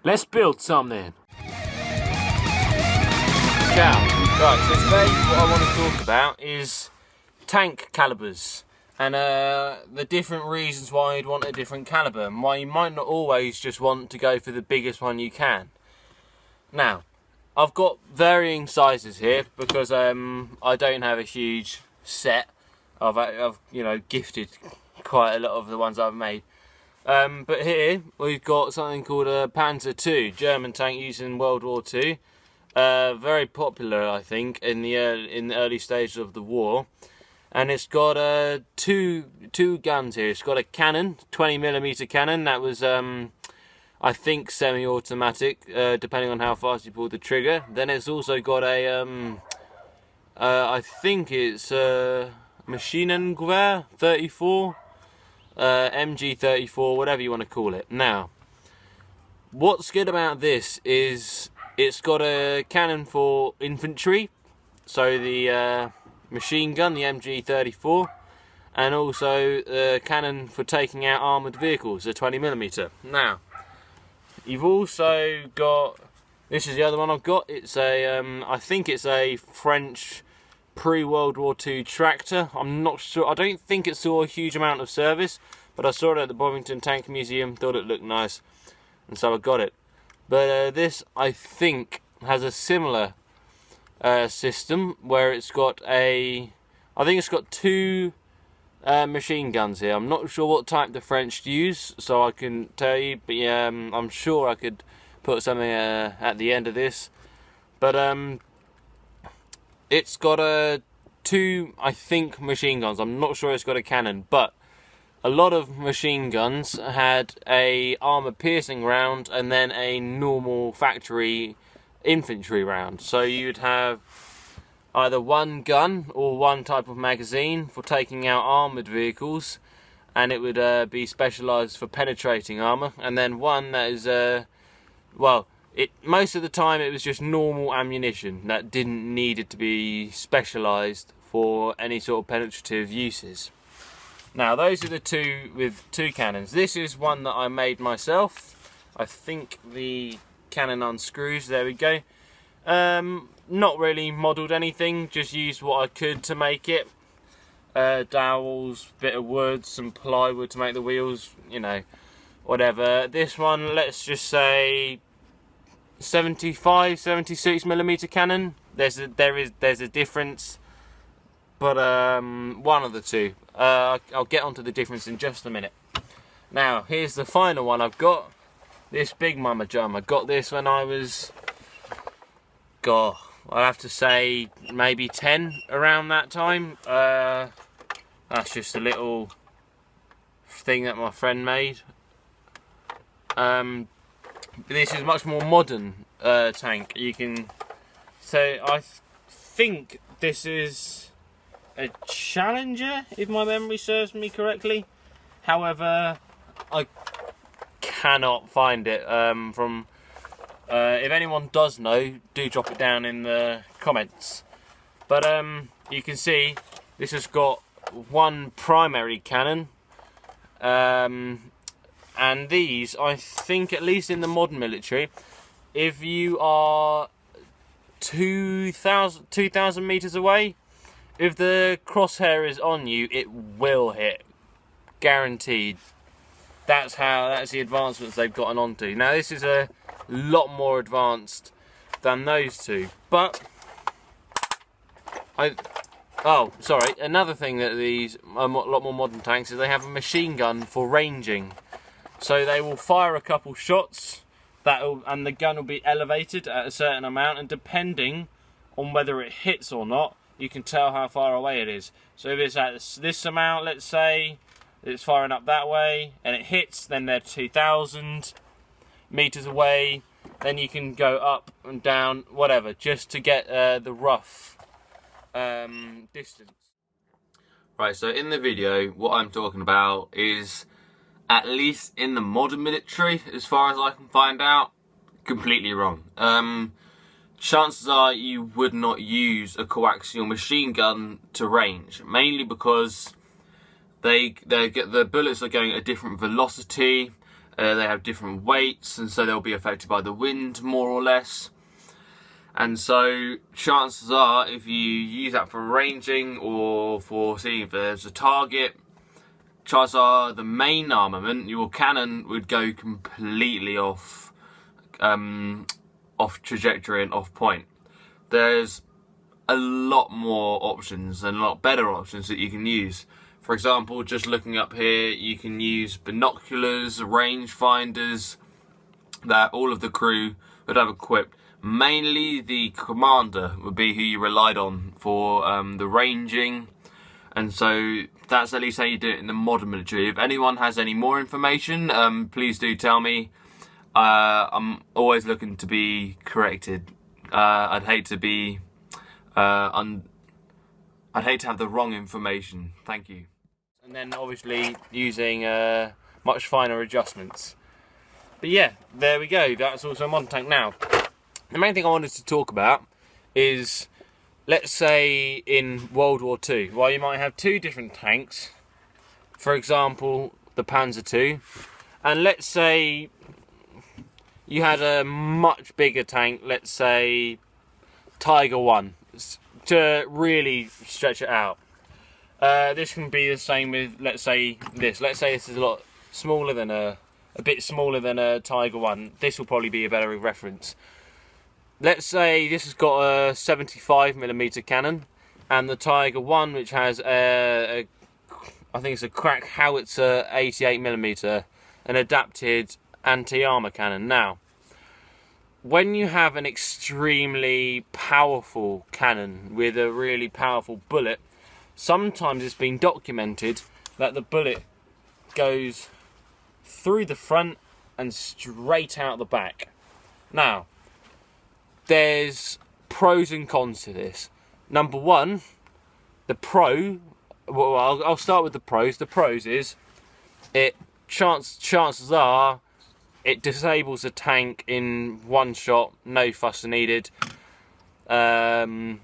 Let's build something. Ciao. Right, so today what I want to talk about is tank calibers and the different reasons why you'd want a different caliber and why you might not always just want to go for the biggest one you can. Now, I've got varying sizes here because I don't have a huge set. I've gifted quite a lot of the ones I've made. But here we've got something called a Panzer II, German tank used in World War II. Very popular, I think, in the early stages of the war. And it's got two guns here. It's got a cannon, 20mm cannon. That was I think semi-automatic, depending on how fast you pull the trigger. Then it's also got a I think it's Maschinengewehr 34. MG34, whatever you want to call it. Now, what's good about this is it's got a cannon for infantry, so the machine gun, the MG34, and also a cannon for taking out armoured vehicles, the 20mm. Now, you've also got, this is the other one I've got, it's a, I think it's a French pre-World War II tractor. I'm not sure, I don't think it saw a huge amount of service, but I saw it at the Bovington Tank Museum, thought it looked nice, and so I got it. But this, I think, has a similar system where it's got I think it's got two machine guns here. I'm not sure what type the French use, so I can tell you, but yeah, I'm sure I could put something at the end of this. But it's got two, I think, machine guns. I'm not sure it's got a cannon, but a lot of machine guns had a armor-piercing round and then a normal factory infantry round. So you'd have either one gun or one type of magazine for taking out armoured vehicles, and it would be specialised for penetrating armour, and then one that is, most of the time it was just normal ammunition that didn't need it to be specialised for any sort of penetrative uses. Now, those are the two with two cannons. This is one that I made myself. I think the cannon unscrews, there we go. Not really modelled anything, just used what I could to make it. Dowels, bit of wood, some plywood to make the wheels, you know, whatever. This one, let's just say 76mm cannon. There's a difference, but one of the two. I'll get onto the difference in just a minute. Now, here's the final one I've got. This big mama jum. I got this when I was, I'll have to say maybe 10 around that time. That's just a little thing that my friend made. This is much more modern tank. You can, so I think this is a Challenger, if my memory serves me correctly. However, I cannot find it from. If anyone does know, do drop it down in the comments. But you can see this has got one primary cannon. And these, I think, at least in the modern military, if you are 2,000 meters away, if the crosshair is on you, it will hit, guaranteed. That's the advancements they've gotten onto. Now, this is a lot more advanced than those two, but another thing that these a lot more modern tanks is they have a machine gun for ranging. So they will fire a couple shots, and the gun will be elevated at a certain amount, and depending on whether it hits or not, you can tell how far away it is. So if it's at this amount, let's say, it's firing up that way, and it hits, then they're 2,000 meters away. Then you can go up and down, whatever, just to get the rough distance. Right, so in the video, what I'm talking about is, at least in the modern military, as far as I can find out, completely wrong. Chances are you would not use a coaxial machine gun to range, mainly because the bullets are going at a different velocity, They have different weights, and so they'll be affected by the wind more or less. And so chances are, if you use that for ranging or for seeing if there's a target, chances are the main armament, your cannon, would go completely off trajectory and off point. There's a lot more options and a lot better options that you can use. For example, just looking up here, you can use binoculars, range finders that all of the crew would have equipped. Mainly the commander would be who you relied on for the ranging, and so that's at least how you do it in the modern military. If anyone has any more information, please do tell me. I'm always looking to be corrected. I'd hate to be I'd hate to have the wrong information. Thank you. And then obviously using much finer adjustments. But yeah, there we go. That's also a modern tank. Now, the main thing I wanted to talk about is, let's say in World War II, while you might have two different tanks, for example, the Panzer II, and let's say you had a much bigger tank, let's say Tiger 1, to really stretch it out. This can be the same with, let's say this. Let's say this is a lot smaller than a bit smaller than a Tiger 1. This will probably be a better reference. Let's say this has got a 75mm cannon, and the Tiger 1, which has I think it's a crack howitzer 88mm, an adapted anti-armor cannon. Now, when you have an extremely powerful cannon with a really powerful bullet, sometimes it's been documented that the bullet goes through the front and straight out the back. Now, there's pros and cons to this. Number one, I'll start with the pros. The pros is, chances are it disables a tank in one shot, no fuss needed. And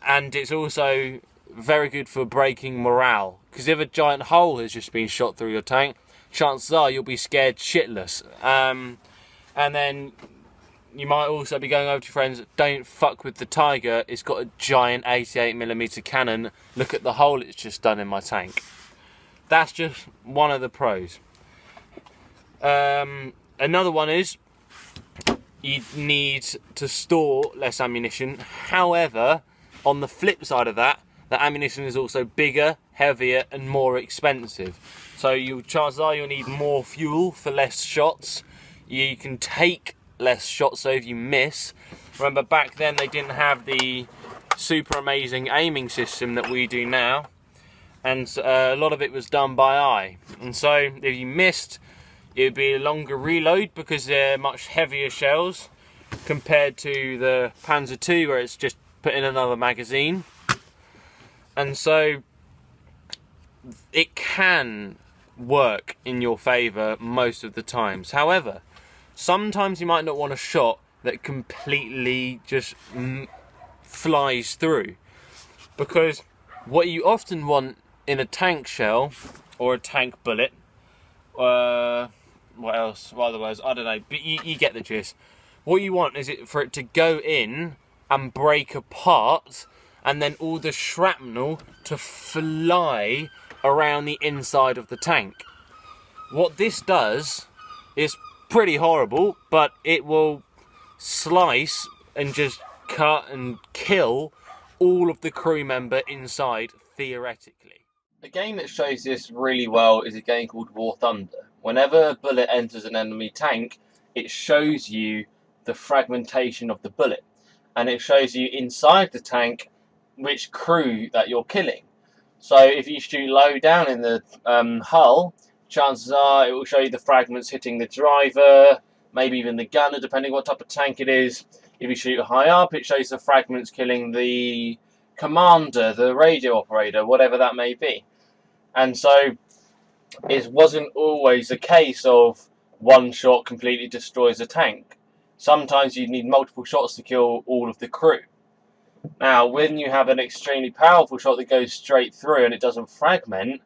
it's also very good for breaking morale, because if a giant hole has just been shot through your tank, chances are you'll be scared shitless. And then you might also be going over to your friends, don't fuck with the Tiger, it's got a giant 88mm cannon, look at the hole it's just done in my tank. That's just one of the pros. Another one is, you need to store less ammunition. However, on the flip side of that, the ammunition is also bigger, heavier and more expensive. So chances are you'll need more fuel for less shots. You can take less shots, so if you miss, remember back then they didn't have the super amazing aiming system that we do now, and a lot of it was done by eye, and so if you missed, it would be a longer reload because they're much heavier shells compared to the Panzer II, where it's just put in another magazine. And so it can work in your favour most of the times. However, sometimes you might not want a shot that completely just flies through, because what you often want in a tank shell or a tank bullet, what else? What other words? I don't know, but you get the gist. What you want is for it to go in and break apart, and then all the shrapnel to fly around the inside of the tank. What this does is pretty horrible, but it will slice and just cut and kill all of the crew member inside, theoretically. A game that shows this really well is a game called War Thunder. Whenever a bullet enters an enemy tank, it shows you the fragmentation of the bullet, and it shows you inside the tank which crew that you're killing. So if you shoot low down in the hull, chances are it will show you the fragments hitting the driver, maybe even the gunner, depending what type of tank it is. If you shoot high up, it shows the fragments killing the commander, the radio operator, whatever that may be. And so it wasn't always a case of one shot completely destroys a tank. Sometimes you need multiple shots to kill all of the crew. Now, when you have an extremely powerful shot that goes straight through and it doesn't fragment,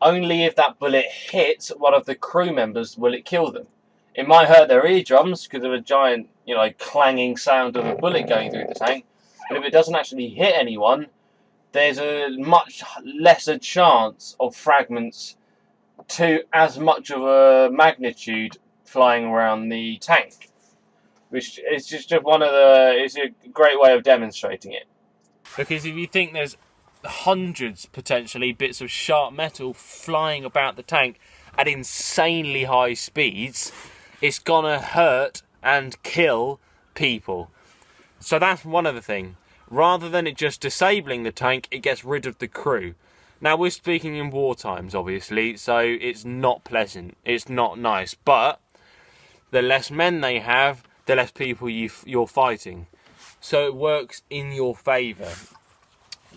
only if that bullet hits one of the crew members will it kill them. It might hurt their eardrums because of a giant, clanging sound of a bullet going through the tank. But if it doesn't actually hit anyone, there's a much lesser chance of fragments to as much of a magnitude flying around the tank. Which is just it's a great way of demonstrating it. Because if you think there's hundreds, potentially, bits of sharp metal flying about the tank at insanely high speeds, it's gonna hurt and kill people. So that's one other thing. Rather than it just disabling the tank, it gets rid of the crew. Now, we're speaking in war times, obviously, so it's not pleasant. It's not nice. But the less men they have, the less people you're fighting. So it works in your favour.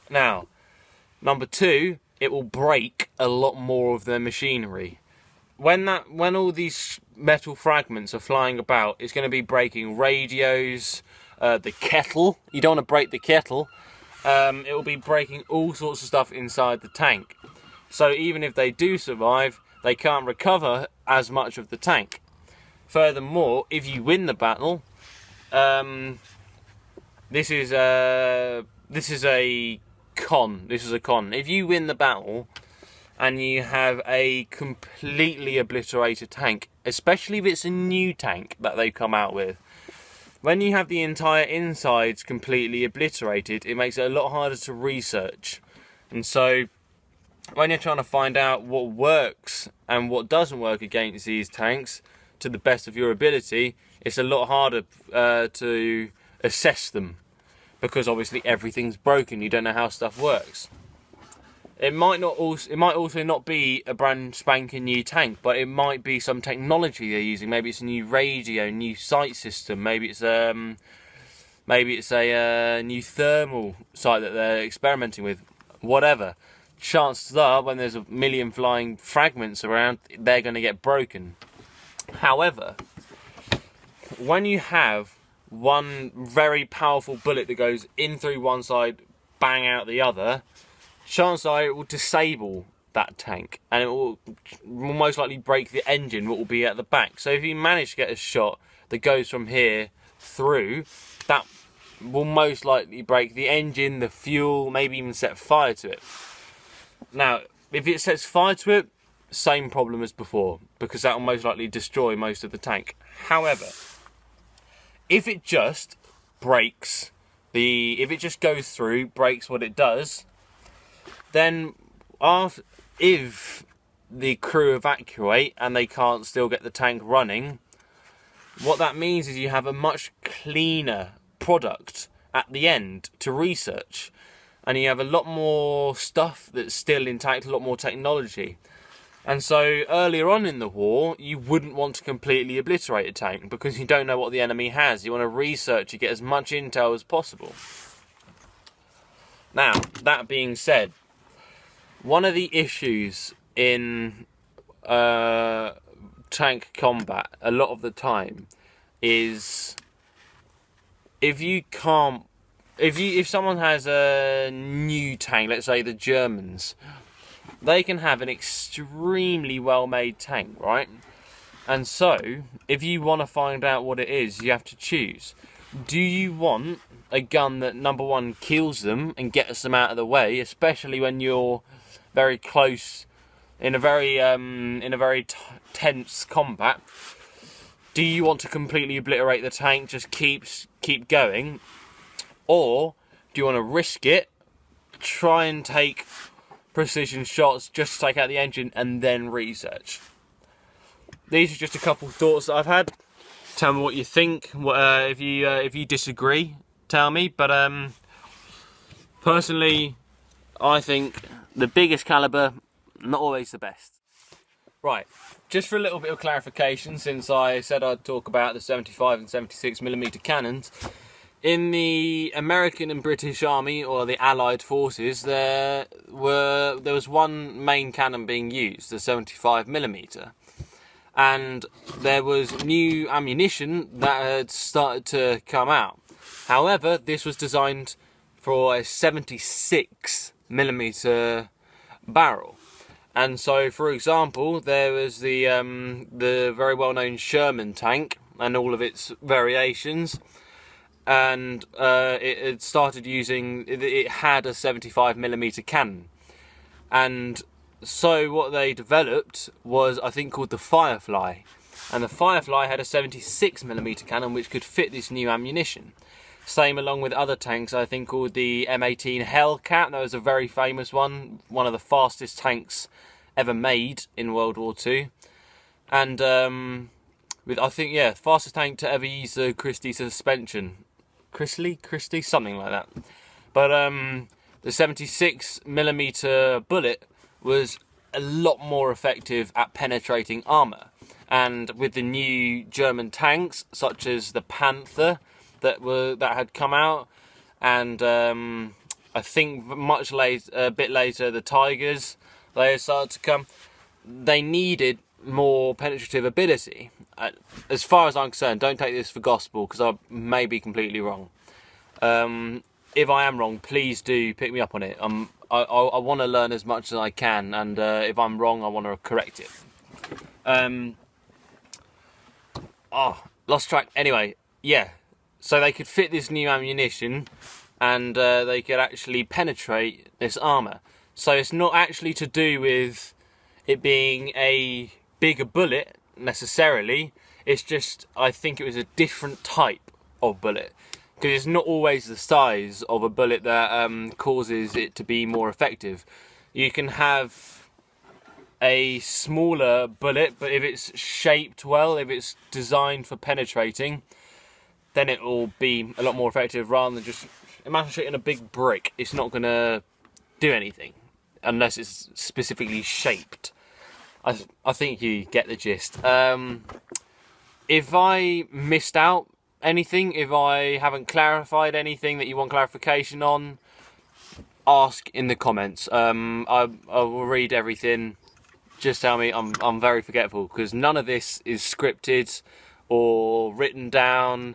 Now, number two, it will break a lot more of their machinery. When all these metal fragments are flying about, it's going to be breaking radios, the kettle. You don't want to break the kettle. It will be breaking all sorts of stuff inside the tank. So even if they do survive, they can't recover as much of the tank. Furthermore, if you win the battle, this is a con. This is a con. If you win the battle and you have a completely obliterated tank, especially if it's a new tank that they've come out with, when you have the entire insides completely obliterated, it makes it a lot harder to research. And so, when you're trying to find out what works and what doesn't work against these tanks, to the best of your ability, it's a lot harder to assess them. Because obviously everything's broken, you don't know how stuff works. It might also not be a brand spanking new tank, but it might be some technology they're using. Maybe it's a new radio, new sight system. Maybe it's a new thermal sight that they're experimenting with. Whatever. Chances are, when there's a million flying fragments around, they're going to get broken. However, when you have one very powerful bullet that goes in through one side, bang out the other, chances are it will disable that tank, and it will most likely break the engine, what will be at the back. So if you manage to get a shot that goes from here through, that will most likely break the engine, the fuel, maybe even set fire to it. Now, if it sets fire to it, same problem as before, because that will most likely destroy most of the tank. However, if it just breaks if it just goes through, breaks what it does, then if the crew evacuate and they can't still get the tank running, what that means is you have a much cleaner product at the end to research, and you have a lot more stuff that's still intact, a lot more technology. And so earlier on in the war, you wouldn't want to completely obliterate a tank because you don't know what the enemy has. You want to research to get as much intel as possible. Now, that being said, one of the issues in tank combat a lot of the time is if someone has a new tank, let's say the Germans, they can have an extremely well-made tank, right? And so, if you want to find out what it is, you have to choose. Do you want a gun that, number one, kills them and gets them out of the way, especially when you're very close in a very tense combat? Do you want to completely obliterate the tank, just keep going? Or do you want to risk it, try and take precision shots just to take out the engine and then research? These are just a couple of thoughts that I've had. Tell me what you think. If you disagree, tell me. But personally, I think the biggest caliber, not always the best. Right, just for a little bit of clarification, since I said I'd talk about the 75 and 76mm cannons. In the American and British Army, or the Allied forces, there was one main cannon being used, the 75mm. And there was new ammunition that had started to come out. However, this was designed for a 76mm barrel. And so, for example, there was the very well-known Sherman tank and all of its variations, and it started using. It had a 75mm cannon, and so what they developed was, I think, called the Firefly, and the Firefly had a 76mm cannon which could fit this new ammunition. Same along with other tanks, I think, called the M18 Hellcat. That was a very famous one of the fastest tanks ever made in World War II. And with, I think, yeah, fastest tank to ever use the Christie suspension. Christie, something like that. But the 76mm bullet was a lot more effective at penetrating armour. And with the new German tanks, such as the Panther, that had come out, and I think a bit later the Tigers, they started to come. They needed more penetrative ability. As far as I'm concerned, don't take this for gospel, because I may be completely wrong. If I am wrong, please do pick me up on it. I want to learn as much as I can, and if I'm wrong, I want to correct it. Lost track. Anyway, yeah. So they could fit this new ammunition, and they could actually penetrate this armour. So it's not actually to do with it being a bigger bullet, necessarily. It's just, I think it was a different type of bullet. Because it's not always the size of a bullet that causes it to be more effective. You can have a smaller bullet, but if it's shaped well, if it's designed for penetrating, then it will be a lot more effective, rather than just imagine shooting a big brick. It's not going to do anything unless it's specifically shaped. I think you get the gist. If I missed out anything, if I haven't clarified anything that you want clarification on, ask in the comments. I will read everything. Just tell me. I'm very forgetful, because none of this is scripted or written down.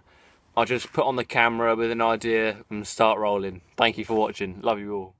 I just put on the camera with an idea and start rolling. Thank you for watching. Love you all.